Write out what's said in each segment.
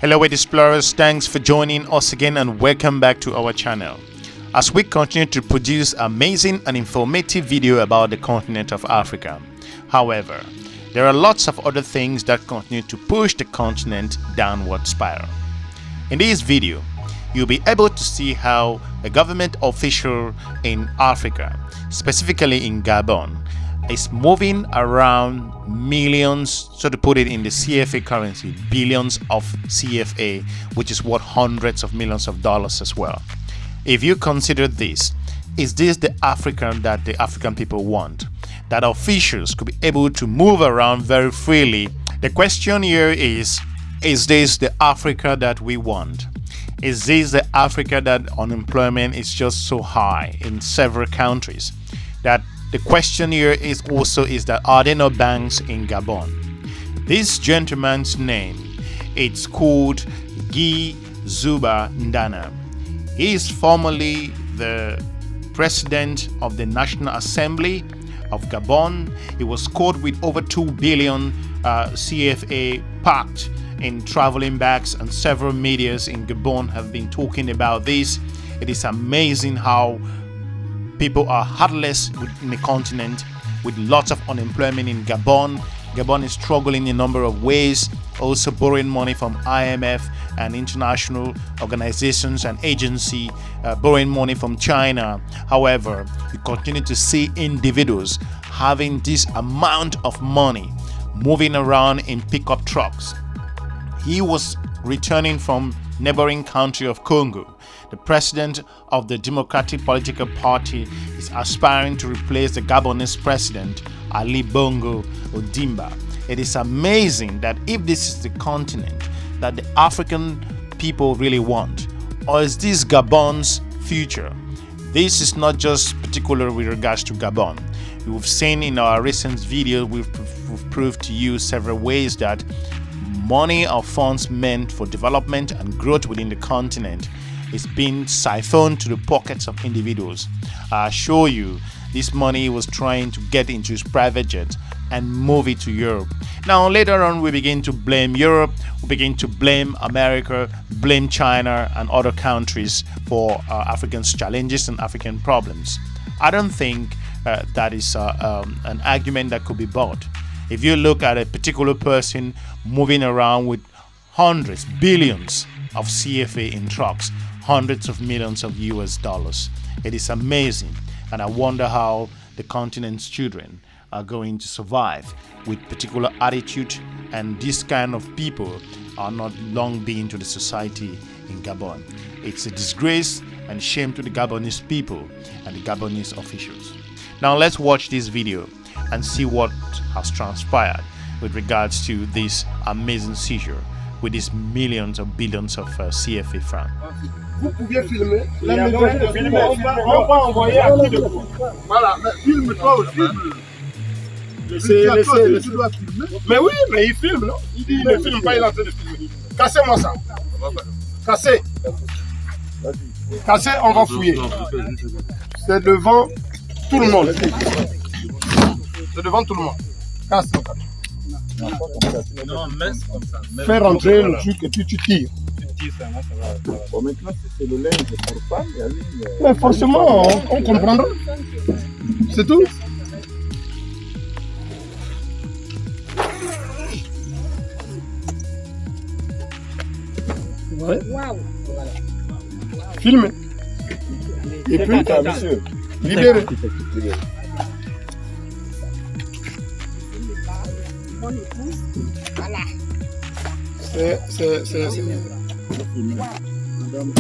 Hello EDUSPLORERs, thanks for joining us again and welcome back to our channel. As we continue to produce amazing and informative video about the continent of Africa. However, there are lots of other things that continue to push the continent downward spiral. In this video, you'll be able to see how a government official in Africa, specifically in Gabon, is moving around millions, so to put it in the CFA currency, billions of CFA, which is worth hundreds of millions of dollars as well. If you consider this, is this the Africa that the African people want? That officials could be able to move around very freely? The question here is this the Africa that we want? Is this the Africa that unemployment is just so high in several countries? That the question here is also that are there no banks in Gabon? This gentleman's name, it's called Nzouba-Ndama. He is formerly the president of the National Assembly of Gabon. He was caught with over 2 billion CFA packed in traveling bags, and several medias in Gabon have been talking about this. It is amazing how people are heartless in the continent, with lots of unemployment in Gabon. Gabon is struggling in a number of ways, also borrowing money from IMF and international organizations and agencies, borrowing money from China. However, you continue to see individuals having this amount of money moving around in pickup trucks. He was returning from neighboring country of Congo. The president of the Democratic Political Party is aspiring to replace the Gabonese president, Ali Bongo Ondimba. It is amazing that if this is the continent that the African people really want, or is this Gabon's future? This is not just particular with regards to Gabon. We've seen in our recent video, we've proved to you several ways that money or funds meant for development and growth within the continent is being siphoned to the pockets of individuals. I assure you, this money was trying to get into his private jet and move it to Europe. Now later on we begin to blame Europe, we begin to blame America, blame China and other countries for Africans' challenges and African problems. I don't think that is an argument that could be bought. If you look at a particular person moving around with hundreds, billions of CFA in trucks, hundreds of millions of US dollars, it is amazing, and I wonder how the continent's children are going to survive with particular attitude, and this kind of people are not long being to the society in Gabon. It's a disgrace and shame to the Gabonese people and the Gabonese officials. Now let's watch this video and see what has transpired with regards to this amazing seizure with these millions or billions of CFA francs. Vous pouviez filmer. La maison de filmer. On va envoyer à qui de vous. Voilà, mais filme-toi aussi. Laissez. Tu dois filmer. Mais oui, mais il filme, non? Il dit il ne filme pas, il est en train de filmer. Cassez-moi ça. Cassez. Cassez, on va fouiller. C'est devant tout le monde. C'est devant tout le monde. Casse. Non, mais comme ça. Fais rentrer le truc et puis tu tires. Bon, maintenant, c'est le linge pour femmes. Mais forcément, on comprendra. C'est tout. Ouais. Filmez. Et puis, monsieur, libérez. Voilà. C'est madame,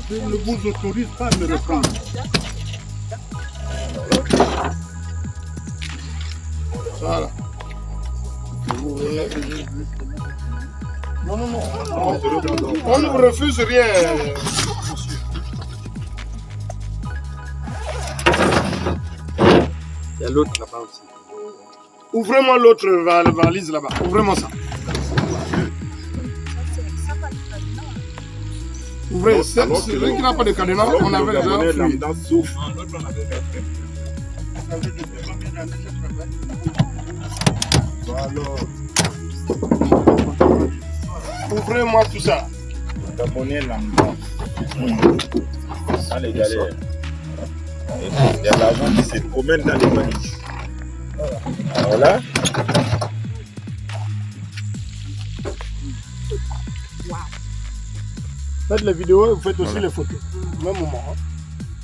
je ne vous autorise pas à me reprendre. Voilà. Non. On ne vous refuse rien, monsieur. il y a l'autre là-bas aussi. Ouvrez-moi l'autre valise là-bas. Ouvrez-moi ça. Ouvrez, celui qui n'a pas de cadenas, on avait déjà fouillé. Alors, Ouvrez-moi tout ça. Gabonais lambda. Dans les galères. Il y a l'argent qui se promène dans les valises. Voilà. Faites les vidéos, vous faites aussi les photos. Au même moment. Hein.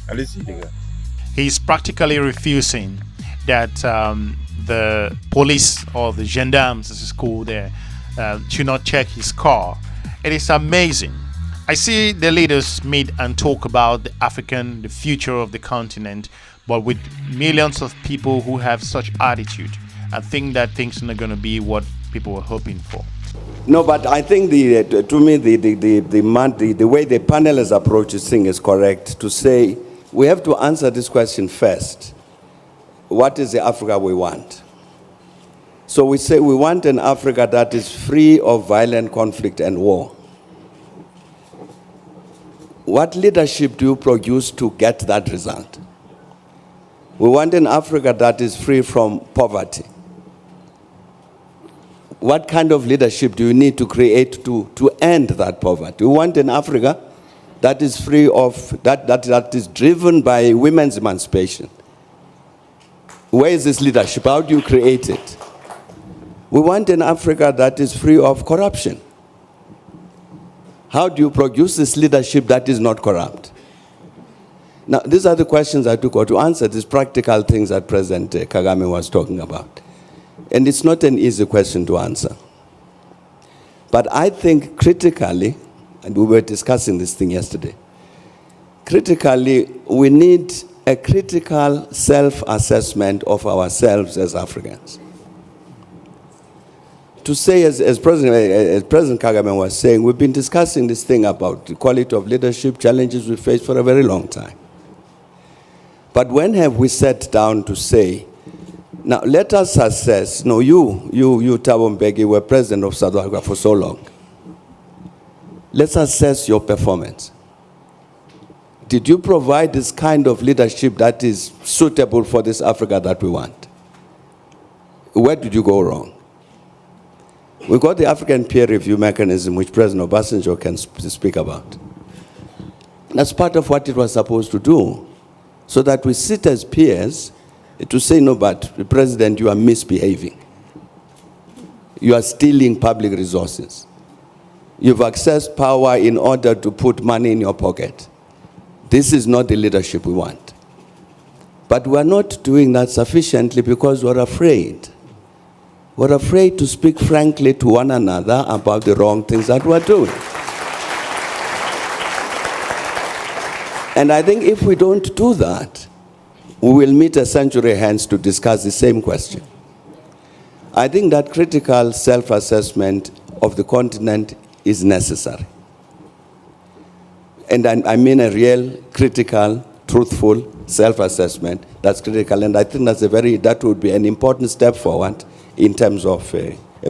Allez-y, les gars. He's practically refusing that the police or the gendarmes, as it's called there, should not check his car. It is amazing. I see the leaders meet and talk about the future of the continent, but with millions of people who have such attitude, I think that things are not going to be what people were hoping for. No, but I think to me the way the panel has approached this thing is correct. To say we have to answer this question first. What is the Africa we want? So we say we want an Africa that is free of violent conflict and war. What leadership do you produce to get that result? We want an Africa that is free from poverty. What kind of leadership do you need to create to end that poverty? We want an Africa that is free of, that is driven by women's emancipation. Where is this leadership? How do you create it? We want an Africa that is free of corruption. How do you produce this leadership that is not corrupt? Now, these are the questions I took to answer, these practical things that President Kagame was talking about. And it's not an easy question to answer. But I think critically, and we were discussing this thing yesterday, critically, we need a critical self-assessment of ourselves as Africans. To say, as President Kagame was saying, we've been discussing this thing about the quality of leadership, challenges we face for a very long time. But when have we sat down to say, now let us assess, no, you Thabo Mbeki, were president of South Africa for so long. Let's assess your performance. Did you provide this kind of leadership that is suitable for this Africa that we want? Where did you go wrong? We got the African peer review mechanism, which President Obasanjo can speak about. That's part of what it was supposed to do, so that we sit as peers to say, no, but the President, you are misbehaving. You are stealing public resources. You've accessed power in order to put money in your pocket. This is not the leadership we want. But we're not doing that sufficiently because we're afraid. We're afraid to speak frankly to one another about the wrong things that we're doing. And I think if we don't do that, we will meet a century hence to discuss the same question. I think that critical self-assessment of the continent is necessary. And I mean a real, critical, truthful self-assessment that's critical. And I think that would be an important step forward in terms of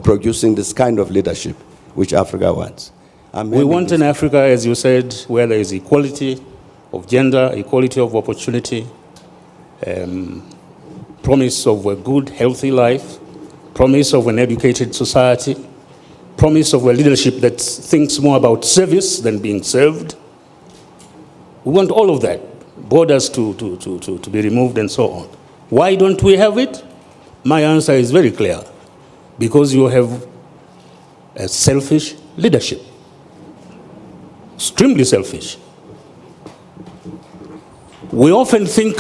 producing this kind of leadership which Africa wants. We want an Africa, as you said, where there is equality of gender, equality of opportunity, promise of a good, healthy life, promise of an educated society, promise of a leadership that thinks more about service than being served. We want all of that, borders to be removed and so on. Why don't we have it? My answer is very clear. Because you have a selfish leadership. Extremely selfish. We often think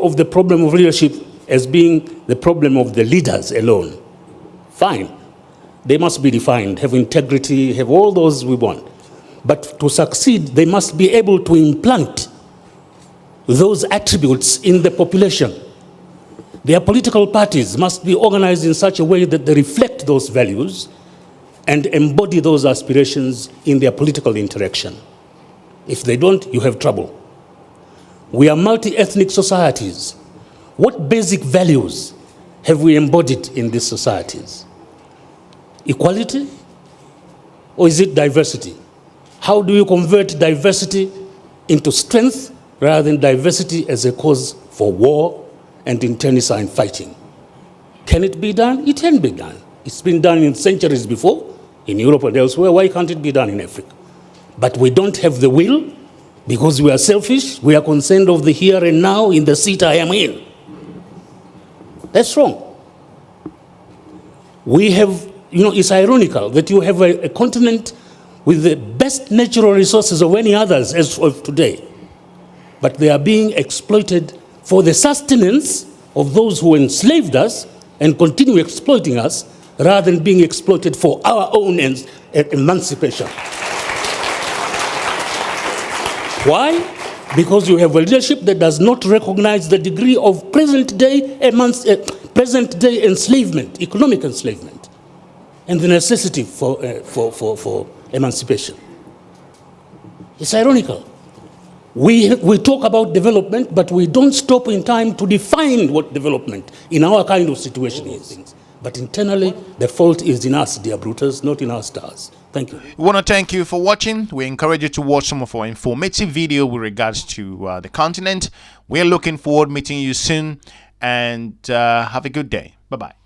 of the problem of leadership as being the problem of the leaders alone. Fine. They must be defined, have integrity, have all those we want. But to succeed, they must be able to implant those attributes in the population. Their political parties must be organized in such a way that they reflect those values and embody those aspirations in their political interaction. If they don't, you have trouble. We are multi-ethnic societies. What basic values have we embodied in these societies? Equality? Or is it diversity? How do you convert diversity into strength rather than diversity as a cause for war and internecine fighting? Can it be done? It can be done. It's been done in centuries before, in Europe and elsewhere. Why can't it be done in Africa? But we don't have the will because we are selfish. We are concerned of the here and now in the seat I am in. That's wrong. We have, it's ironical that you have a continent with the best natural resources of any others as of today, but they are being exploited for the sustenance of those who enslaved us and continue exploiting us rather than being exploited for our own emancipation. Why? Because you have a leadership that does not recognize the degree of present-day enslavement, economic enslavement, and the necessity for emancipation. It's ironical. We talk about development, but we don't stop in time to define what development in our kind of situation is. But internally, the fault is in us, dear Brutus, not in our stars. Thank you. We want to thank you for watching. We encourage you to watch some of our informative video with regards to the continent. We're looking forward to meeting you soon, and have a good day. Bye-bye.